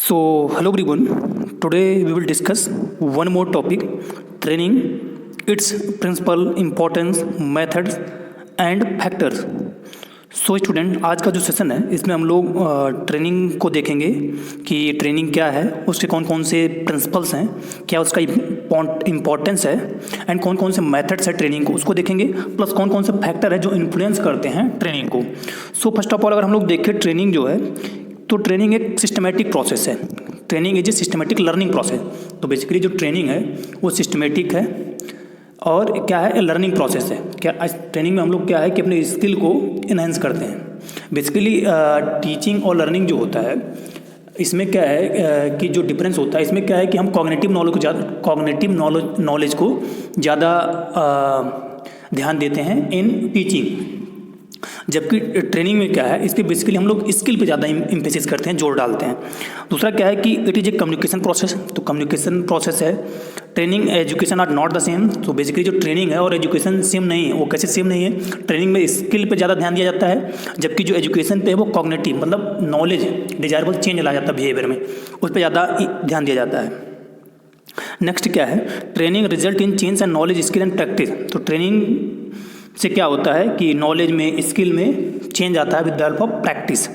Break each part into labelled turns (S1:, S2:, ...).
S1: Hello everyone. Today we will discuss one more topic: training, its principle, importance, methods and factors. Student, आज का जो session है इसमें हम लोग ट्रेनिंग को देखेंगे कि ट्रेनिंग क्या है, उसके कौन कौन से प्रिंसिपल्स हैं, क्या उसका इम्पोर्टेंस है एंड कौन कौन से मेथड्स है ट्रेनिंग को, उसको देखेंगे, प्लस कौन कौन से फैक्टर है जो इन्फ्लुएंस करते हैं ट्रेनिंग को. फर्स्ट ऑफ ऑल अगर हम लोग देखें ट्रेनिंग जो है, तो ट्रेनिंग एक सिस्टमेटिक प्रोसेस है. Training is a systematic learning process. तो बेसिकली जो ट्रेनिंग है वो सिस्टमेटिक है और क्या है, लर्निंग प्रोसेस है. क्या ट्रेनिंग में हम लोग क्या है कि अपने स्किल को इन्हेंस करते हैं. बेसिकली टीचिंग और लर्निंग जो होता है इसमें क्या है कि जो डिफरेंस होता है इसमें क्या है कि हम कॉग्निटिव नॉलेज को ज़्यादा ध्यान देते हैं इन टीचिंग, जबकि ट्रेनिंग में क्या है, इसके बेसिकली हम लोग स्किल पे ज़्यादा एम्फेसिस करते हैं, जोर डालते हैं. दूसरा क्या है कि it is a communication process. तो कम्युनिकेशन प्रोसेस है. Training education are not the same. तो बेसिकली जो ट्रेनिंग है और एजुकेशन सेम नहीं है. वो कैसे सेम नहीं है? ट्रेनिंग में स्किल पे ज़्यादा ध्यान दिया जाता है, जबकि जो एजुकेशन पे है वो कॉग्निटिव मतलब नॉलेज, डिजायरेबल चेंज लाया जाता है बिहेवियर में, उस पर ज़्यादा ध्यान दिया जाता है. नेक्स्ट क्या है, training result in change and knowledge, skill and practice. तो ट्रेनिंग से क्या होता है कि नॉलेज में, स्किल में चेंज आता है with the help of practice.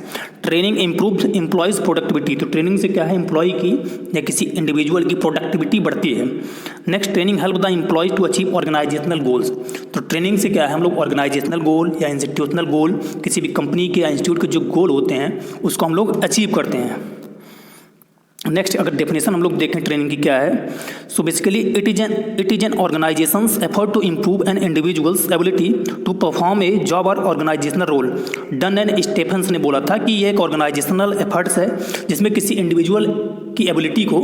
S1: Training improves employees productivity. तो ट्रेनिंग से क्या है, एम्प्लॉय की या किसी इंडिविजुअल की प्रोडक्टिविटी बढ़ती है. Next, training help the employees to achieve organisational goals. तो ट्रेनिंग से क्या है, हम लोग ऑर्गेनाइजेशनल गोल या इंस्टीट्यूशनल गोल, किसी भी कंपनी के या इंस्टीट्यूट के जो गोल होते हैं उसको हम लोग अचीव करते हैं. नेक्स्ट, अगर डेफिनेशन हम लोग देखें ट्रेनिंग की क्या है, so basically it is an organisation's effort to improve an individual's ability to perform a job or organisational role. Dunn and Stephens ने बोला था कि ये एक ऑर्गेनाइजेशनल एफर्ट्स है जिसमें किसी इंडिविजुअल की एबिलिटी को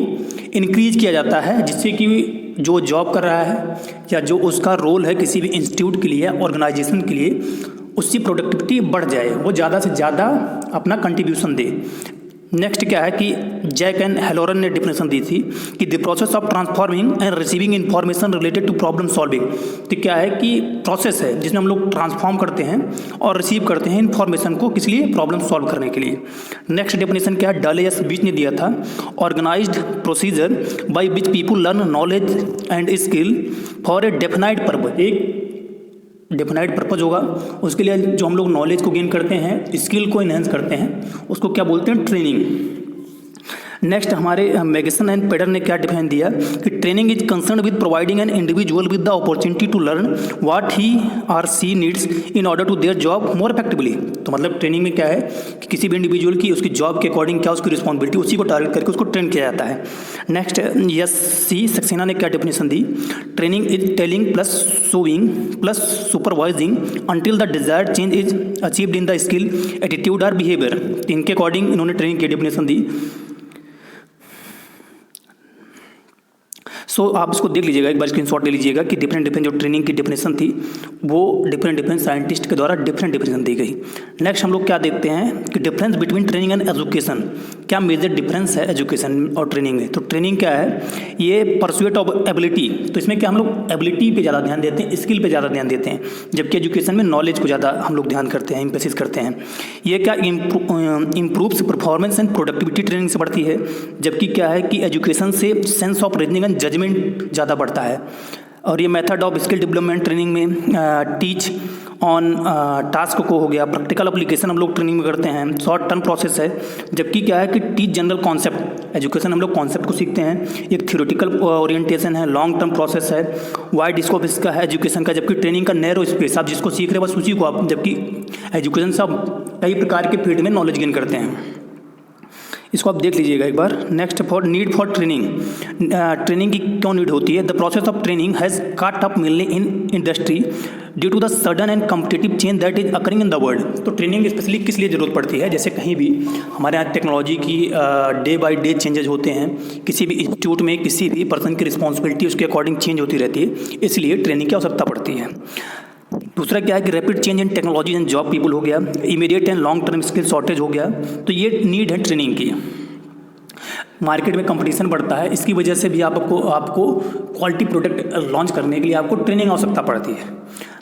S1: इंक्रीज किया जाता है, जिससे कि जो जॉब कर रहा है या जो उसका रोल है किसी भी इंस्टीट्यूट के लिए या ऑर्गेनाइजेशन के लिए, उसकी प्रोडक्टिविटी बढ़ जाए, वो ज़्यादा से ज़्यादा अपना कंट्रीब्यूशन दे. नेक्स्ट क्या है कि जैक एंड हेलोरन ने डिफिनेशन दी थी कि the process of transforming and receiving information related to problem solving. तो क्या है कि प्रोसेस है जिसमें हम लोग ट्रांसफॉर्म करते हैं और रिसीव करते हैं इन्फॉर्मेशन को, किस लिए, प्रॉब्लम सॉल्व करने के लिए. नेक्स्ट डेफिनेशन क्या है, डलेस बीच ने दिया था, organised procedure by which people learn knowledge and skill for a definite purpose. एक डेफिनाइट पर्पज होगा, उसके लिए जो हम लोग नॉलेज को गेन करते हैं, स्किल को इन्हेंस करते हैं, उसको क्या बोलते हैं, ट्रेनिंग. नेक्स्ट, हमारे मैगसन एंड पेडर ने क्या डिफाइन दिया कि training is concern with providing an individual with the opportunity to learn what he or she needs in order to their job more effectively. तो मतलब ट्रेनिंग में क्या है कि किसी भी इंडिविजुअल की उसकी जॉब के अकॉर्डिंग क्या उसकी रिस्पॉन्सिबिलिटी, उसी को टारगेट करके उसको ट्रेन किया जाता है. नेक्स्ट, यस सी सक्सेना ने क्या definition the, training is telling plus showing plus supervising until the desired change is achieved in the skill, attitude और बिहेवियर. इनके अकॉर्डिंग इन्होंने ट्रेनिंग की डेफिनेशन दी. आप इसको देख लीजिएगा, एक बार स्क्रीनशॉट ले लीजिएगा कि डिफरेंट जो ट्रेनिंग की डेफिनेशन थी वो डिफरेंट साइंटिस्ट के द्वारा डिफरेंट डेफिनेशन दी गई. नेक्स्ट हम लोग क्या देखते हैं कि difference between training and education. क्या मेजर डिफरेंस है एजुकेशन और ट्रेनिंग में? तो ट्रेनिंग क्या है, ये परस्यूट ऑफ एबिलिटी. तो इसमें क्या हम लोग एबिलिटी पे ज़्यादा ध्यान देते हैं, स्किल पे ज़्यादा ध्यान देते हैं, जबकि एजुकेशन में नॉलेज को ज़्यादा हम लोग ध्यान करते हैं, एम्फेसिस करते हैं. ये क्या improves performance and productivity training से बढ़ती है, जबकि क्या है कि एजुकेशन से sense of reasoning and judgement ज़्यादा बढ़ता है. और ये method of skill development training में टीच ऑन टास्क को हो गया, प्रैक्टिकल एप्लीकेशन हम लोग ट्रेनिंग में करते हैं, शॉर्ट टर्म प्रोसेस है. जबकि क्या है कि टीच जनरल कॉन्सेप्ट, एजुकेशन हम लोग कॉन्सेप्ट को सीखते हैं, एक थ्योरेटिकल ओरिएंटेशन है, लॉन्ग टर्म प्रोसेस है, वाइड स्कोप इसका है एजुकेशन का. जबकि ट्रेनिंग का नैरो स्पेस, आप जिसको सीख रहे हैं बस उसी को आप, जबकि एजुकेशन से आप कई प्रकार के फील्ड में नॉलेज गेन करते हैं. इसको आप देख लीजिएगा एक बार. Next, for need for training. Training की क्यों नीड होती है? The process of training has caught up mainly in industry due to the sudden and competitive change that is occurring in the world. तो ट्रेनिंग स्पेशली किस लिए ज़रूरत पड़ती है? जैसे कहीं भी हमारे यहाँ टेक्नोलॉजी की डे बाई डे चेंजेस होते हैं, किसी भी इंस्टीट्यूट में किसी भी पर्सन की रिस्पॉन्सिबिलिटी उसके अकॉर्डिंग चेंज होती रहती है, इसलिए ट्रेनिंग की आवश्यकता पड़ती है. दूसरा क्या है कि rapid change in technology and job people हो गया, immediate and long term skill shortage हो गया. तो ये नीड है ट्रेनिंग की. मार्केट में कंपटीशन बढ़ता है, इसकी वजह से भी आपको क्वालिटी प्रोडक्ट लॉन्च करने के लिए आपको ट्रेनिंग आवश्यकता पड़ती है.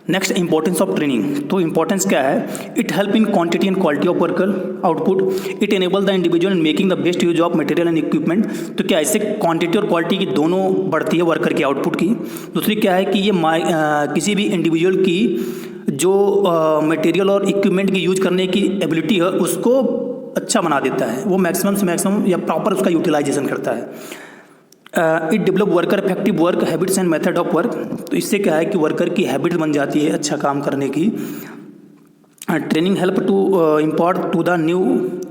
S1: Next importance of training. तो इंपॉर्टेंस क्या है? It help in quantity and quality of worker output. It enable the individual in making the best use of material and equipment. तो क्या इससे क्वांटिटी और क्वालिटी की दोनों बढ़ती है वर्कर की आउटपुट की। दूसरी क्या है कि ये किसी भी इंडिविजुअल की जो मटेरियल और इक्विपमेंट की यूज करने की एबिलिटी है उसको अच्छा बना देता है, वो मैक्सिमम से मैक्सिमम या प्रॉपर उसका यूटिलाइजेशन करता है। It develop worker effective work habits and method of work. तो इससे क्या है कि वर्कर की हैबिट बन जाती है अच्छा काम करने की। Training help to impart to the new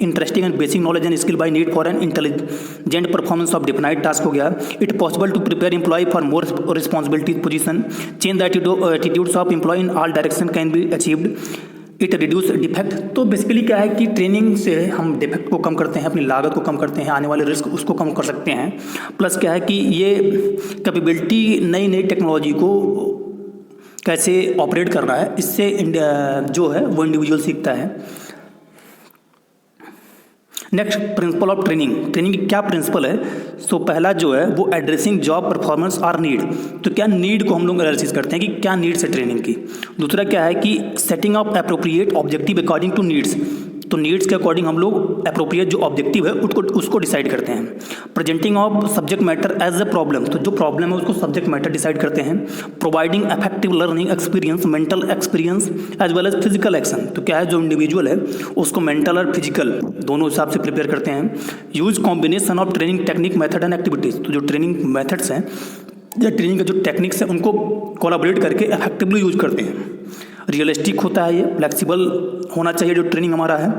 S1: interesting and basic knowledge and skill by need for an intelligent performance of defined task हो गया। It possible to prepare employee for more responsibility position. Change the attitudes of employee in all direction can be achieved. It reduce defect. तो basically क्या है कि training से हम defect को कम करते हैं, अपनी लागत को कम करते हैं, आने वाले रिस्क उसको कम कर सकते हैं। प्लस क्या है कि ये कैपेबिलिटी नई नई टेक्नोलॉजी को कैसे ऑपरेट करना है इससे जो है वो इंडिविजुअल सीखता है। Next principle of training. Training की क्या प्रिंसिपल है? सो पहला जो है वो एड्रेसिंग जॉब परफॉर्मेंस और नीड। तो क्या नीड को हम लोग एनालिसिस करते हैं कि क्या नीड्स है ट्रेनिंग की। दूसरा क्या है कि setting of appropriate objective according to needs. तो नीड्स के अकॉर्डिंग हम लोग एप्रोप्रिएट जो ऑब्जेक्टिव है उसको डिसाइड करते हैं। Presenting of subject matter as a problem. तो जो प्रॉब्लम है उसको सब्जेक्ट मैटर डिसाइड करते हैं। Providing effective learning experience, mental experience as well as physical action. तो क्या है जो इंडिविजुअल है उसको मेंटल और फिजिकल दोनों हिसाब से प्रिपेयर करते हैं। Use combination of training technique method and activities. तो जो ट्रेनिंग मेथड्स हैं या ट्रेनिंग के जो टेक्निक्स हैं उनको कोलैबोरेट करके इफेक्टिवली यूज करते हैं। रियलिस्टिक होता है, ये फ्लेक्सिबल होना चाहिए जो ट्रेनिंग हमारा है।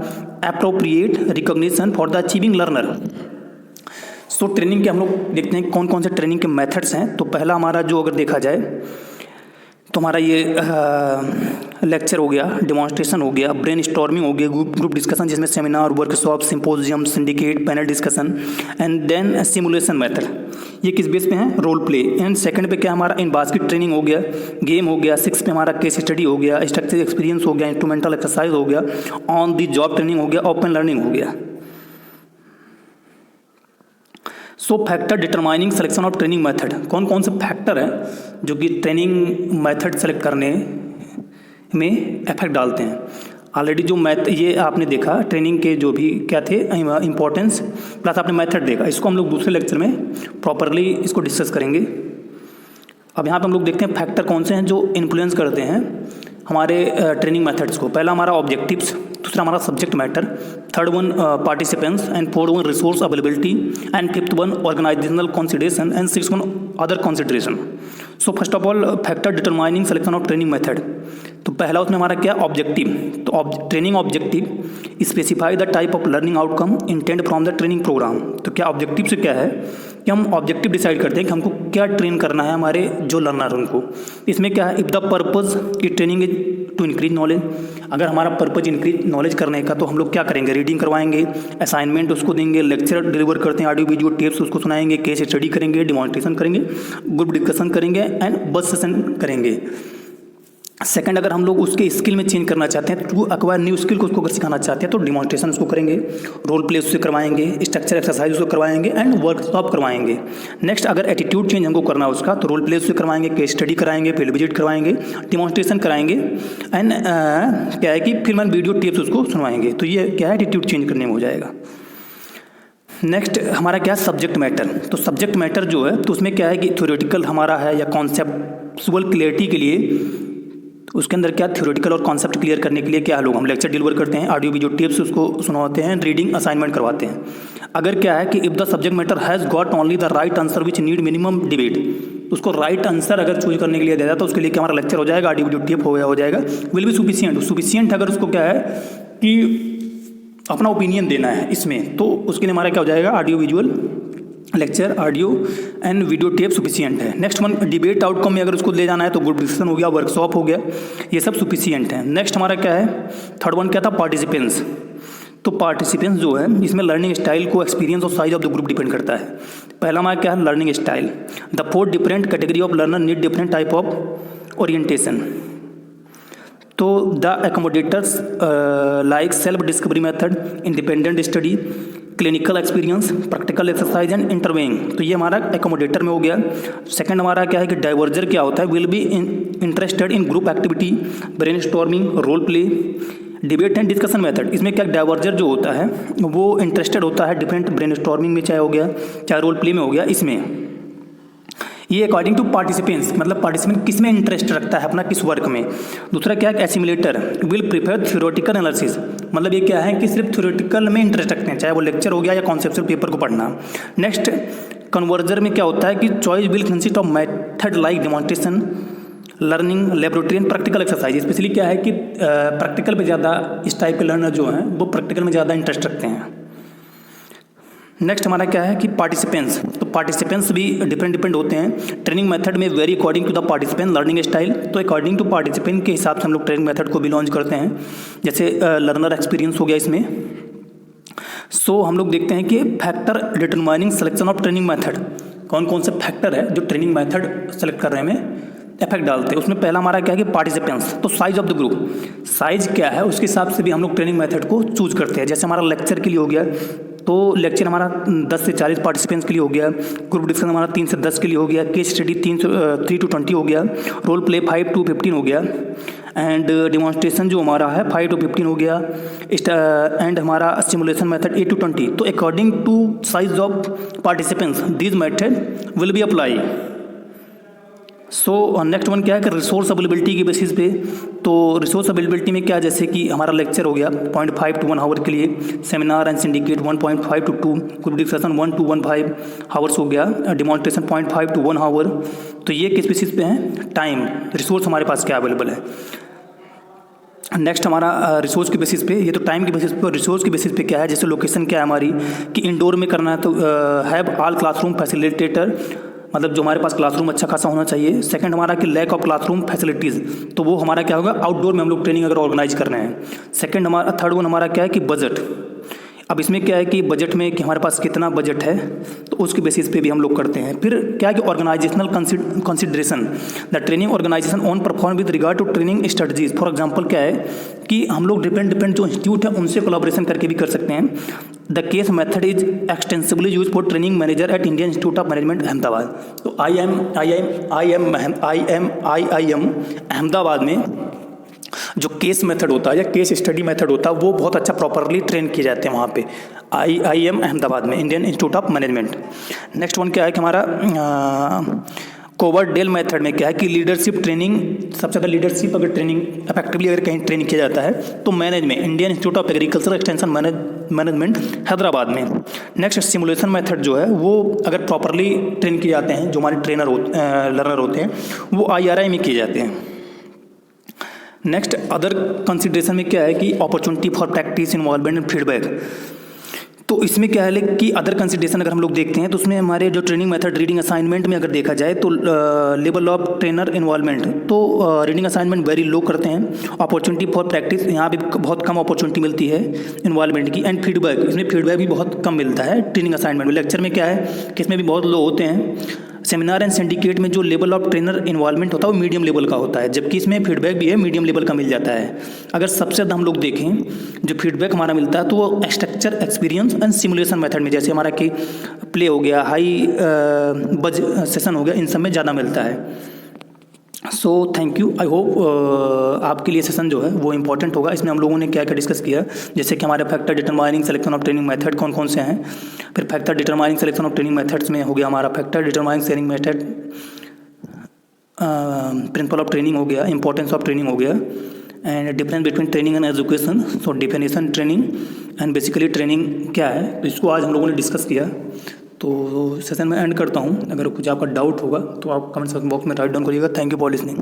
S1: Appropriate recognition for the achieving learner. So training के हम लोग देखते हैं कौन कौन से ट्रेनिंग के मेथड्स हैं। तो पहला हमारा जो अगर देखा जाए तो हमारा ये लेक्चर हो गया, डेमोन्स्ट्रेशन हो गया, ब्रेन स्टॉर्मिंग हो गया, ग्रुप डिस्कशन जिसमें seminar, workshop, symposium, syndicate, panel discussion and then simulation method. ये किस बेस पे है? Role play. एंड सेकंड पे क्या हमारा इन बास्केट ट्रेनिंग हो गया, गेम हो गया। 6 पे हमारा केस स्टडी हो गया, स्ट्रक्चर एक्सपीरियंस हो गया, इंस्ट्रूमेंटल एक्सरसाइज हो गया, ऑन दी जॉब ट्रेनिंग हो गया, ओपन लर्निंग हो गया। So factor determining selection of training method. कौन कौन से फैक्टर हैं जो कि ट्रेनिंग मेथड सेलेक्ट करने में इफेक्ट डालते हैं? ऑलरेडी जो ये आपने देखा ट्रेनिंग के जो भी क्या थे इंपॉर्टेंस प्लस आपने मेथड देखा, इसको हम लोग दूसरे लेक्चर में प्रॉपरली इसको डिस्कस करेंगे। अब यहाँ पे हम लोग देखते हैं फैक्टर कौन से हैं जो इन्फ्लुएंस करते हैं हमारे ट्रेनिंग मेथड्स को। पहला हमारा ऑब्जेक्टिव्स, दूसरा हमारा subject matter, third one participants and fourth one resource availability and fifth one organisational consideration and six one other consideration. So first of all factor determining selection of training method. तो पहला उसमें हमारा क्या? Objective. तो training objective specify the type of learning outcome intend from the training programme. तो क्या objective से क्या है कि हम ऑब्जेक्टिव डिसाइड करते हैं कि हमको क्या ट्रेन करना है हमारे जो लर्नर उनको। इसमें क्या है? इफ द पर्पज की training is to increase knowledge. अगर हमारा पर्पज इंक्रीज नॉलेज करने का तो हम लोग क्या करेंगे? रीडिंग करवाएंगे, असाइनमेंट उसको देंगे, लेक्चर डिलीवर करते हैं, ऑडियो वीडियो टेप्स उसको सुनाएंगे, केस स्टडी करेंगे, डिमॉन्स्ट्रेशन करेंगे, ग्रुप डिस्कशन करेंगे एंड बस सेशन करेंगे। सेकंड, अगर हम लोग उसके स्किल में चेंज करना चाहते हैं, टू अक्वायर न्यू स्किल को उसको अगर सिखाना चाहते हैं तो डिमॉन्स्ट्रेशन उसको करेंगे, रोल प्ले उससे करवाएंगे, स्ट्रक्चर एक्सरसाइज उसको करवाएंगे एंड वर्कशॉप करवाएंगे। नेक्स्ट, अगर एटीट्यूड चेंज हमको करना है उसका तो रोल प्ले उससे करवाएंगे, केस स्टडी कराएंगे, फील्ड विजिट करवाएंगे, डिमॉन्स्ट्रेशन कराएंगे एंड क्या है कि फिर मैं वीडियो टिप्स उसको सुनवाएंगे। तो ये क्या है? एटीट्यूड चेंज करने में हो जाएगा। नेक्स्ट हमारा क्या है? Subject matter. तो सब्जेक्ट मैटर जो है तो उसमें क्या है कि थ्योरेटिकल हमारा है या कॉन्सेप्चुअल क्लियरिटी के लिए उसके अंदर क्या थ्योरेटिकल और कॉन्सेप्ट क्लियर करने के लिए क्या लोग हम लेक्चर डिलीवर करते हैं, ऑडियो वीडियो टिप्स उसको सुनवाते हैं, रीडिंग असाइनमेंट करवाते हैं। अगर क्या है कि if the subject matter has got only the right answer which need minimum debate, उसको राइट आंसर अगर चूज करने के लिए दिया जाए तो उसके लिए क्या हमारा लेक्चर हो जाएगा, ऑडियो वीडियो टिप हो जाएगा, विल बी सुफिशियंट। अगर उसको क्या है कि अपना ओपिनियन देना है इसमें तो उसके लिए हमारा क्या हो जाएगा? Audio visual lecture, audio and video tape sufficient है। नेक्स्ट वन, डिबेट आउटकम में अगर उसको ले जाना है तो ग्रुप डिस्कशन हो गया, वर्कशॉप हो गया, ये सब सुफिशियंट है। नेक्स्ट हमारा क्या है? थर्ड वन क्या था? पार्टिसिपेंट्स। तो पार्टिसिपेंट्स जो है इसमें लर्निंग स्टाइल को एक्सपीरियंस और size of the group depend करता है। पहला हमारा क्या है? Learning style. The 4 different category of learner need different type of orientation. तो the accommodators like self discovery method, independent study, clinical experience, practical exercise and interweaving, तो ये हमारा एकोमोडेटर में हो गया। सेकंड हमारा क्या है कि डाइवर्जर क्या होता है, will be interested in group activity, brain storming, role play, debate and discussion method. इसमें क्या डाइवर्जर जो होता है वो इंटरेस्टेड होता है डिफरेंट ब्रेन स्टॉर्मिंग में, चाहे हो गया चाहे रोल प्ले में हो गया। इसमें ये अकॉर्डिंग टू पार्टिसिपेंट्स, मतलब पार्टिसिपेंट किस में इंटरेस्ट रखता है अपना, किस वर्क में। दूसरा क्या है, एसिमुलेटर विल प्रिफर थ्योरेटिकल एनालिसिस, मतलब ये क्या है कि सिर्फ थ्योरेटिकल में इंटरेस्ट रखते हैं, चाहे वो लेक्चर हो गया या कॉन्सेप्चुअल पेपर को पढ़ना। नेक्स्ट कन्वर्जर में क्या होता है कि choice will consist of method like demonstration, learning, laboratory and practical exercise. Specially क्या है कि प्रैक्टिकल पे ज़्यादा इस टाइप के लर्नर जो हैं वो प्रैक्टिकल में ज़्यादा इंटरेस्ट रखते हैं। नेक्स्ट हमारा क्या है कि पार्टिसिपेंट्स, तो पार्टिसिपेंट्स भी डिफरेंट होते हैं। ट्रेनिंग मेथड में vary according to the participant learning style, तो अकॉर्डिंग टू पार्टिसिपेंट के हिसाब से हम लोग ट्रेनिंग मेथड को भी लॉन्च करते हैं। जैसे लर्नर एक्सपीरियंस हो गया इसमें। सो हम लोग देखते हैं कि factor determining selection of training method, कौन कौन से फैक्टर है जो ट्रेनिंग मेथड सेलेक्ट करने में इफेक्ट डालते हैं। उसमें पहला हमारा क्या है कि पार्टिसिपेंट्स, तो size of the group, size क्या है उसके हिसाब से भी हम लोग ट्रेनिंग मेथड को चूज करते हैं। जैसे हमारा लेक्चर के लिए हो गया तो लेक्चर हमारा 10 से 40 पार्टिसिपेंट्स के लिए हो गया, ग्रुप डिस्कशन हमारा 3 से 10 के लिए हो गया, केस स्टडी 3 to 20 हो गया, रोल प्ले 5 to 15 हो गया, एंड डिमॉन्स्ट्रेशन जो हमारा है 5 to 15 हो गया, एंड हमारा सिमुलेशन मेथड 8 to 20। तो according to size of participants this method will be apply. So next one क्या है कि रिसोर्स अवेलेबिलिटी की बेसिस पे, तो रिसोर्स अवेलेबिलिटी में क्या, जैसे कि हमारा लेक्चर हो गया 0.5 to 1 आवर के लिए, seminar and syndicate 1.5 to 2, group discussion 1 to 1.5 hours हो गया, डिमॉन्स्ट्रेशन 0.5 to 1 आवर। तो ये किस बेसिस पे है, टाइम रिसोर्स हमारे पास क्या अवेलेबल है। नेक्स्ट हमारा रिसोर्स के बेसिस पे, ये तो टाइम के बेसिस पे, रिसोर्स के बेसिस पे क्या है, जैसे लोकेशन क्या है हमारी कि इंडोर में करना है तो हैव ऑल क्लासरूम फैसिलिटेटर, मतलब जो हमारे पास क्लासरूम अच्छा खासा होना चाहिए। सेकंड हमारा कि लैक ऑफ क्लासरूम फैसिलिटीज़, तो वो हमारा क्या होगा, आउटडोर में हम लोग ट्रेनिंग अगर ऑर्गेनाइज कर रहे हैं। सेकंड हमारा, थर्ड वन हमारा क्या है कि बजट। अब इसमें क्या है कि बजट में कि हमारे पास कितना बजट है, तो उसके बेसिस पे भी हम लोग करते हैं। फिर क्या है कि organisational consideration, the training organisation on perform with regard to training strategies. For example क्या है कि हम लोग डिफरेंट जो इंस्टीट्यूट है उनसे कोलैबोरेशन करके भी कर सकते हैं। The case method is extensively use for training manager at Indian Institute of management Ahmedabad. तो IIM अहमदाबाद में जो केस मेथड होता है या केस स्टडी मेथड होता है वो बहुत अच्छा प्रॉपरली ट्रेन किए जाते हैं वहाँ पे, IIM अहमदाबाद में, Indian Institute of management. Next one क्या है कि हमारा कोवरडेल मेथड में क्या है कि लीडरशिप ट्रेनिंग, सबसे ज़्यादा लीडरशिप अगर ट्रेनिंग इफेक्टिवली अगर कहीं ट्रेनिंग किया जाता है तो मैनेज में Indian Institute of Agriculture Extension Management Hyderabad में। नेक्स्ट सिमुलेशन मेथड जो है वो अगर प्रॉपरली ट्रेन किए जाते हैं, जो हमारे लर्नर होते हैं वो IRI में किए जाते हैं। नेक्स्ट अदर कंसिडरेशन में क्या है कि opportunity for practice, involvement and feedback. तो इसमें क्या है कि अदर कंसिडरेशन अगर हम लोग देखते हैं तो उसमें हमारे जो ट्रेनिंग मेथड रीडिंग असाइनमेंट में अगर देखा जाए तो लेवल ऑफ ट्रेनर इन्वॉल्वमेंट, तो रीडिंग असाइनमेंट वेरी लो करते हैं। अपॉर्चुनिटी फॉर प्रैक्टिस, यहाँ भी बहुत कम अपॉर्चुनिटी मिलती है इन्वॉल्वमेंट की। एंड फीडबैक, इसमें फीडबैक भी बहुत कम मिलता है ट्रेनिंग असाइनमेंट में। लेक्चर में क्या है कि इसमें भी बहुत लो होते हैं। सेमिनार एंड सिंडिकेट में जो लेवल ऑफ ट्रेनर इन्वॉल्वमेंट होता है वो मीडियम लेवल का होता है, जबकि इसमें फीडबैक भी है मीडियम लेवल का मिल जाता है। अगर सबसे ज़्यादा हम लोग देखें जो फीडबैक हमारा मिलता है तो वो structure, experience and simulation method में, जैसे हमारा कि प्ले हो गया, हाई बज सेशन हो गया, इन सब में ज़्यादा मिलता है। So thank you, I hope आपके लिए सेशन जो है वो इंपॉर्टेंट होगा। इसमें हम लोगों ने क्या क्या डिस्कस किया, जैसे कि हमारे factor determining selection of training method कौन कौन से हैं। फिर factor determining selection of training methods में हो गया हमारा factor determining training method, principle of training हो गया, इंपॉर्टेंस ऑफ ट्रेनिंग हो गया, and difference between training and education, so definition training and basically training क्या है, तो इसको आज हम लोगों ने डिस्कस किया। तो सेशन में एंड करता हूँ। अगर कुछ आपका डाउट होगा तो आप कमेंट बॉक्स में राइट डाउन करिएगा। Thank you for listening.